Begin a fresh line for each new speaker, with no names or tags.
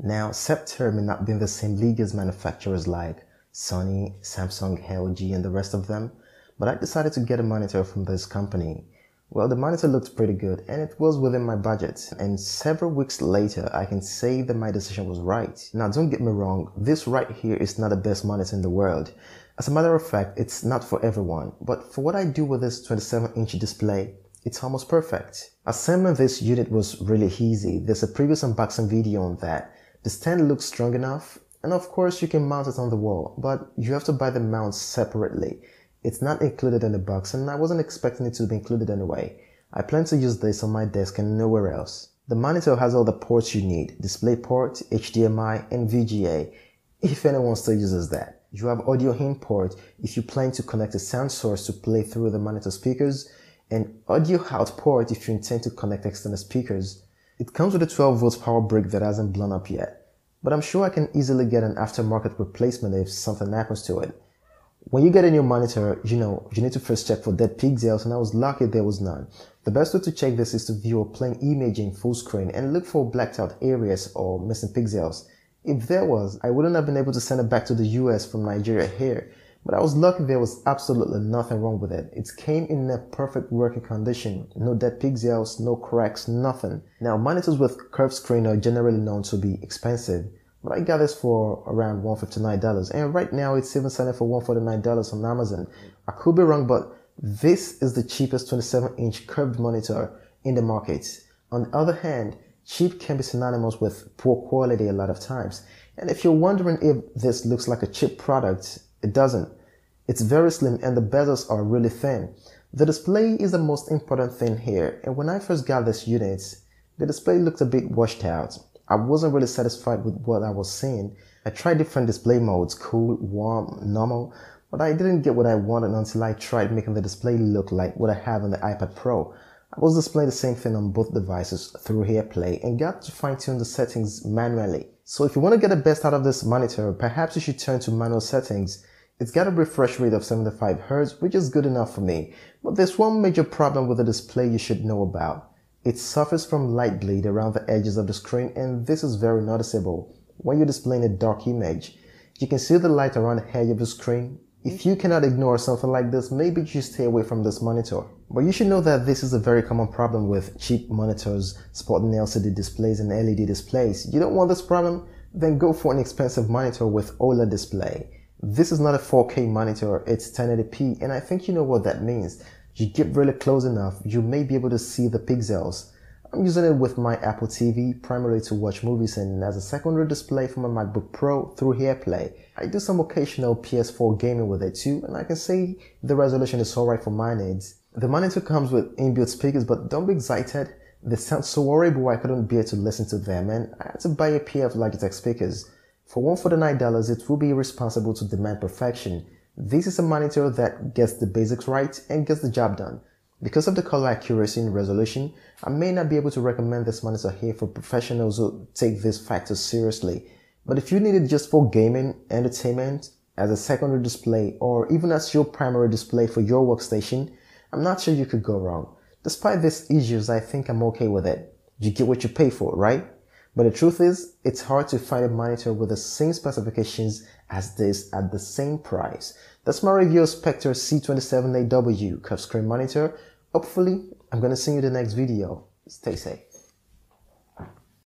Now, Sceptre may not be in the same league as manufacturers like Sony, Samsung, LG, and the rest of them, but I decided to get a monitor from this company. Well, the monitor looked pretty good and it was within my budget, and several weeks later I can say that my decision was right. Now, don't get me wrong, this right here is not the best monitor in the world. As a matter of fact, it's not for everyone, but for what I do with this 27-inch display, it's almost perfect. Assembling this unit was really easy. There's a previous unboxing video on that. The stand looks strong enough, and of course you can mount it on the wall, but you have to buy the mounts separately. It's not included in the box, and I wasn't expecting it to be included anyway. I plan to use this on my desk and nowhere else. The monitor has all the ports you need: DisplayPort, HDMI, and VGA, if anyone still uses that. You have audio in port if you plan to connect a sound source to play through the monitor speakers, and audio out port if you intend to connect external speakers. It comes with a 12 volts power brick that hasn't blown up yet, but I'm sure I can easily get an aftermarket replacement if something happens to it. When you get a new monitor, you need to first check for dead pixels, and I was lucky there was none. The best way to check this is to view a plain image in full screen and look for blacked out areas or missing pixels. If there was, I wouldn't have been able to send it back to the US from Nigeria here, but I was lucky there was absolutely nothing wrong with it. It came in a perfect working condition, no dead pixels, no cracks, nothing. Now, monitors with curved screen are generally known to be expensive, but I got this for around $159, and right now it's even selling for $149 on Amazon. I could be wrong, but this is the cheapest 27-inch curved monitor in the market. On the other hand, cheap can be synonymous with poor quality a lot of times. And if you're wondering if this looks like a cheap product, it doesn't. It's very slim and the bezels are really thin. The display is the most important thing here, and when I first got this unit, the display looked a bit washed out. I wasn't really satisfied with what I was seeing. I tried different display modes, cool, warm, normal, but I didn't get what I wanted until I tried making the display look like what I have on the iPad Pro. I was displaying the same thing on both devices through AirPlay and got to fine-tune the settings manually. So if you want to get the best out of this monitor, perhaps you should turn to manual settings. It's got a refresh rate of 75 Hz, which is good enough for me. But there's one major problem with the display you should know about. It suffers from light bleed around the edges of the screen, and this is very noticeable. When you're displaying a dark image, you can see the light around the edge of the screen. If you cannot ignore something like this, maybe you should stay away from this monitor. But you should know that this is a very common problem with cheap monitors sporting LCD displays and LED displays. You don't want this problem? Then go for an expensive monitor with OLED display. This is not a 4K monitor, it's 1080p, and I think you know what that means. You get really close enough, you may be able to see the pixels. I'm using it with my Apple TV primarily to watch movies and as a secondary display for my MacBook Pro through AirPlay. I do some occasional PS4 gaming with it too, and I can say the resolution is alright for my needs. The monitor comes with inbuilt speakers, but don't be excited. They sound so horrible I couldn't bear to listen to them, and I had to buy a pair of Logitech speakers. For $149, it will be irresponsible to demand perfection. This is a monitor that gets the basics right and gets the job done. Because of the color accuracy and resolution, I may not be able to recommend this monitor here for professionals who take these factors seriously. But if you need it just for gaming, entertainment, as a secondary display, or even as your primary display for your workstation, I'm not sure you could go wrong. Despite these issues, I think I'm okay with it. You get what you pay for, right? But the truth is, it's hard to find a monitor with the same specifications as this at the same price. That's my review of Sceptre C278W curved screen monitor. Hopefully, I'm going to see you in the next video. Stay safe.